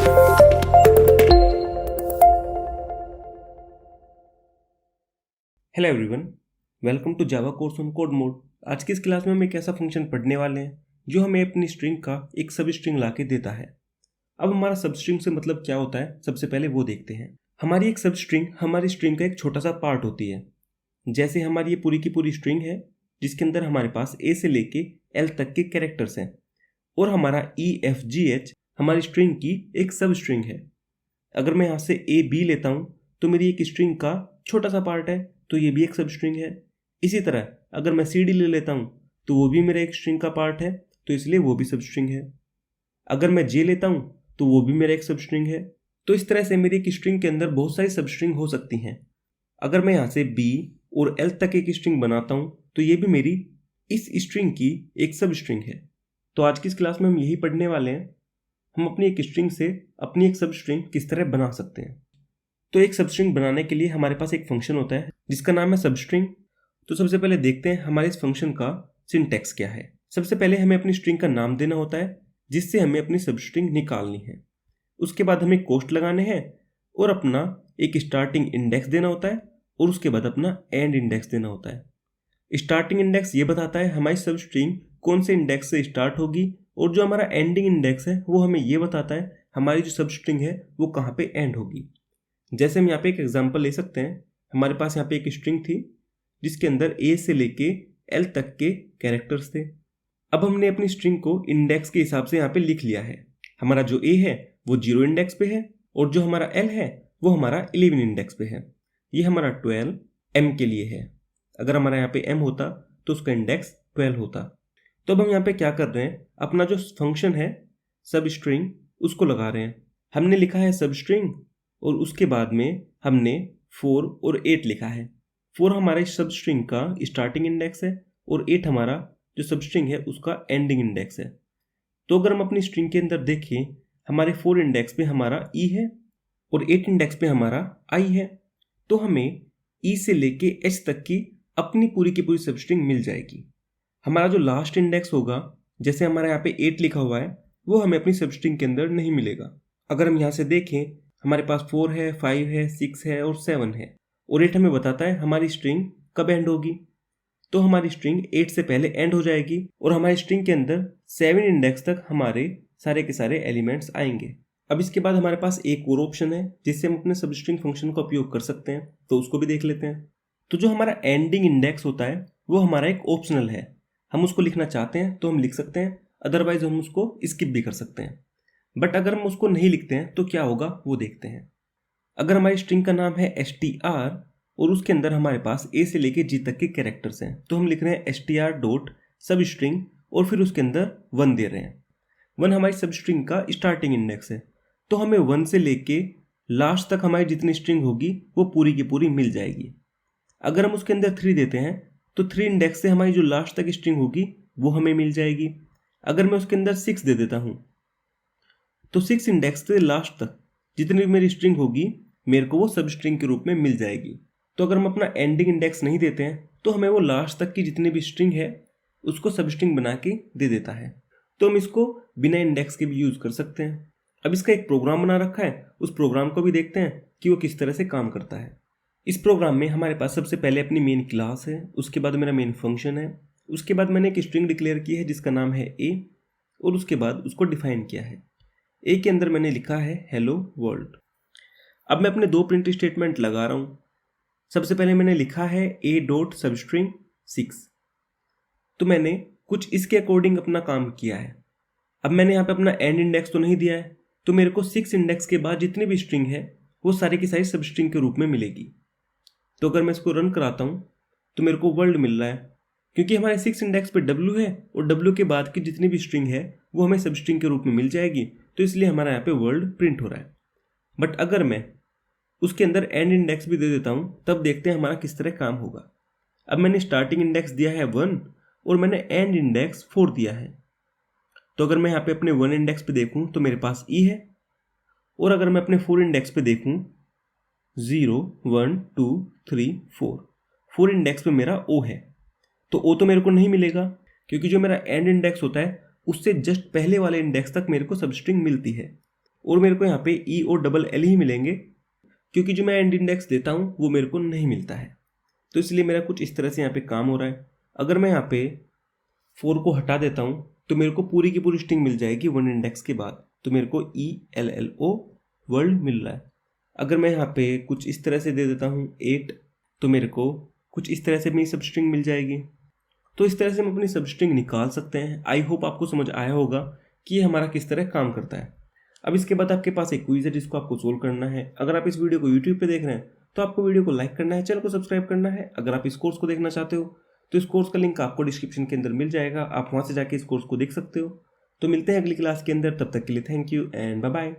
Hello everyone, welcome to Java course on code mode. आज की इस क्लास में हम एक ऐसा फंक्शन पढ़ने वाले हैं जो हमें अपनी स्ट्रिंग का एक सब स्ट्रिंग ला के देता है। अब हमारा सब स्ट्रिंग से मतलब क्या होता है, सबसे पहले वो देखते हैं। हमारी एक सब स्ट्रिंग हमारी स्ट्रिंग का एक छोटा सा पार्ट होती है। जैसे हमारी ये पूरी की पूरी स्ट्रिंग है जिसके अंदर हमारे पास ए से लेके एल तक के कैरेक्टर्स हैं और हमारा EFGH हमारी स्ट्रिंग की एक सब स्ट्रिंग है। अगर मैं यहाँ से AB लेता हूँ तो मेरी एक स्ट्रिंग का छोटा सा पार्ट है, तो ये भी एक सब स्ट्रिंग है। इसी तरह अगर मैं CD ले लेता हूँ तो वो भी मेरा एक स्ट्रिंग का पार्ट है, तो इसलिए वो भी सब स्ट्रिंग है। अगर मैं J लेता हूँ तो वो भी मेरा एक सब स्ट्रिंग है। तो इस तरह से मेरी एक स्ट्रिंग के अंदर बहुत सारी सब स्ट्रिंग हो सकती हैं। अगर मैं यहाँ से B और L तक एक स्ट्रिंग बनाता हूँ तो ये भी मेरी इस स्ट्रिंग की एक सब स्ट्रिंग है। तो आज की इस क्लास में हम यही पढ़ने वाले हैं, हम अपनी एक स्ट्रिंग से अपनी एक सब स्ट्रिंग किस तरह बना सकते हैं। तो एक सब स्ट्रिंग बनाने के लिए हमारे पास एक फंक्शन होता है जिसका नाम है सब स्ट्रिंग। तो सबसे पहले देखते हैं हमारे इस फंक्शन का सिंटैक्स क्या है। सबसे पहले हमें अपनी स्ट्रिंग का नाम देना होता है जिससे हमें अपनी सब स्ट्रिंग निकालनी है। उसके बाद हमें कोष्ठ लगाने हैं और अपना एक स्टार्टिंग इंडेक्स देना होता है और उसके बाद अपना एंड इंडेक्स देना होता है। स्टार्टिंग इंडेक्स ये बताता है हमारी सब स्ट्रिंग कौन से इंडेक्स से स्टार्ट होगी और जो हमारा एंडिंग इंडेक्स है वो हमें ये बताता है हमारी जो सब स्ट्रिंग है वो कहाँ पे एंड होगी। जैसे हम यहाँ पे एक एग्जांपल ले सकते हैं। हमारे पास यहाँ पे एक स्ट्रिंग थी जिसके अंदर ए से लेके एल तक के कैरेक्टर्स थे। अब हमने अपनी स्ट्रिंग को इंडेक्स के हिसाब से यहाँ पे लिख लिया है। हमारा जो ए है वो 0 इंडेक्स पे है और जो हमारा एल है वो हमारा 11 इंडेक्स पे है। ये हमारा 12 एम के लिए है। अगर हमारा यहाँ पे एम होता तो उसका इंडेक्स 12 होता। तो अब हम यहाँ पे क्या कर रहे हैं, अपना जो फंक्शन है सब स्ट्रिंग उसको लगा रहे हैं। हमने लिखा है सब स्ट्रिंग और उसके बाद में हमने 4 और 8 लिखा है। 4 हमारे सब स्ट्रिंग का स्टार्टिंग इंडेक्स है और 8 हमारा जो सब स्ट्रिंग है उसका एंडिंग इंडेक्स है। तो अगर हम अपनी स्ट्रिंग के अंदर देखें, हमारे 4 इंडेक्स पे हमारा E है और 8 इंडेक्स पे हमारा I है। तो हमें E से लेके H तक की अपनी पूरी की पूरी सब स्ट्रिंग मिल जाएगी। हमारा जो लास्ट इंडेक्स होगा, जैसे हमारा यहाँ पे 8 लिखा हुआ है, वो हमें अपनी सब स्ट्रिंग के अंदर नहीं मिलेगा। अगर हम यहाँ से देखें, हमारे पास 4 है, 5 है, 6 है और 7 है और 8 हमें बताता है हमारी स्ट्रिंग कब एंड होगी। तो हमारी स्ट्रिंग 8 से पहले एंड हो जाएगी और हमारी स्ट्रिंग के अंदर 7 इंडेक्स तक हमारे सारे के सारे एलिमेंट्स आएंगे। अब इसके बाद हमारे पास एक और ऑप्शन है जिससे हम अपने सब स्ट्रिंग फंक्शन का उपयोग कर सकते हैं, तो उसको भी देख लेते हैं। तो जो हमारा एंडिंग इंडेक्स होता है वो हमारा एक ऑप्शनल है। हम उसको लिखना चाहते हैं तो हम लिख सकते हैं, अदरवाइज हम उसको स्किप भी कर सकते हैं। बट अगर हम उसको नहीं लिखते हैं तो क्या होगा वो देखते हैं। अगर हमारी स्ट्रिंग का नाम है str और उसके अंदर हमारे पास ए से लेके जी तक के कैरेक्टर्स हैं, तो हम लिख रहे हैं str डॉट सब स्ट्रिंग और फिर उसके अंदर 1 दे रहे हैं। 1 हमारी सब स्ट्रिंग का स्टार्टिंग इंडेक्स है, तो हमें 1 से लेके लास्ट तक हमारी जितनी स्ट्रिंग होगी वो पूरी की पूरी मिल जाएगी। अगर हम उसके अंदर 3 देते हैं तो 3 इंडेक्स से हमारी जो लास्ट तक स्ट्रिंग होगी वो हमें मिल जाएगी। अगर मैं उसके अंदर 6 दे देता हूँ तो 6 इंडेक्स से लास्ट तक जितनी भी मेरी स्ट्रिंग होगी मेरे को वो सब स्ट्रिंग के रूप में मिल जाएगी। तो अगर हम अपना एंडिंग इंडेक्स नहीं देते हैं तो हमें वो लास्ट तक की जितनी भी स्ट्रिंग है उसको सब स्ट्रिंग बना के दे देता है। तो हम इसको बिना इंडेक्स के भी यूज़ कर सकते हैं। अब इसका एक प्रोग्राम बना रखा है, उस प्रोग्राम को भी देखते हैं कि वो किस तरह से काम करता है। इस प्रोग्राम में हमारे पास सबसे पहले अपनी मेन क्लास है, उसके बाद मेरा मेन फंक्शन है, उसके बाद मैंने एक स्ट्रिंग डिक्लेयर की है जिसका नाम है ए और उसके बाद उसको डिफाइन किया है। ए के अंदर मैंने लिखा है हेलो वर्ल्ड। अब मैं अपने 2 प्रिंट स्टेटमेंट लगा रहा हूँ। सबसे पहले मैंने लिखा है ए डॉट सब स्ट्रिंग 6। तो मैंने कुछ इसके अकॉर्डिंग अपना काम किया है। अब मैंने यहाँ पे अपना एंड इंडेक्स तो नहीं दिया है, तो मेरे को 6 इंडेक्स के बाद जितनी भी स्ट्रिंग है वो सारी की सारी सब स्ट्रिंग के रूप में मिलेगी। तो अगर मैं इसको रन कराता हूँ तो मेरे को वर्ल्ड मिल रहा है, क्योंकि हमारे 6 इंडेक्स पे W है और W के बाद की जितनी भी स्ट्रिंग है वो हमें सब स्ट्रिंग के रूप में मिल जाएगी, तो इसलिए हमारा यहाँ पे वर्ल्ड प्रिंट हो रहा है। बट अगर मैं उसके अंदर एंड इंडेक्स भी दे देता हूँ तब देखते हैं हमारा किस तरह काम होगा। अब मैंने स्टार्टिंग इंडेक्स दिया है 1 और मैंने एंड इंडेक्स 4 दिया है। तो अगर मैं यहाँ पे अपने 1 इंडेक्स पे देखूँ तो मेरे पास E है और अगर मैं अपने 4 इंडेक्स पे देखूँ 0 1 2 3 4 इंडेक्स पे मेरा O है। तो O तो मेरे को नहीं मिलेगा क्योंकि जो मेरा एंड इंडेक्स होता है उससे जस्ट पहले वाले इंडेक्स तक मेरे को सब स्ट्रिंग मिलती है। और मेरे को यहाँ पे ई और डबल एल ही मिलेंगे, क्योंकि जो मैं एंड इंडेक्स देता हूँ वो मेरे को नहीं मिलता है। तो इसलिए मेरा कुछ इस तरह से यहाँ पे काम हो रहा है। अगर मैं यहाँ पे 4 को हटा देता हूँ तो मेरे को पूरी की पूरी स्ट्रिंग मिल जाएगी 1 इंडेक्स के बाद। तो मेरे को ELLO वर्ल्ड मिल रहा है। अगर मैं यहाँ पे कुछ इस तरह से दे देता हूँ 8, तो मेरे को कुछ इस तरह से मेरी सब स्ट्रिंग मिल जाएगी। तो इस तरह से हम अपनी सब स्ट्रिंग निकाल सकते हैं। आई होप आपको समझ आया होगा कि ये हमारा किस तरह काम करता है। अब इसके बाद आपके पास एक क्विज है जिसको आपको सोल्व करना है। अगर आप इस वीडियो को यूट्यूब पे देख रहे हैं तो आपको वीडियो को लाइक करना है, चैनल को सब्सक्राइब करना है। अगर आप इस कोर्स को देखना चाहते हो तो इस कोर्स का लिंक आपको डिस्क्रिप्शन के अंदर मिल जाएगा, आप वहां से जाके इस कोर्स को देख सकते हो। तो मिलते हैं अगली क्लास के अंदर, तब तक के लिए thank you and bye bye.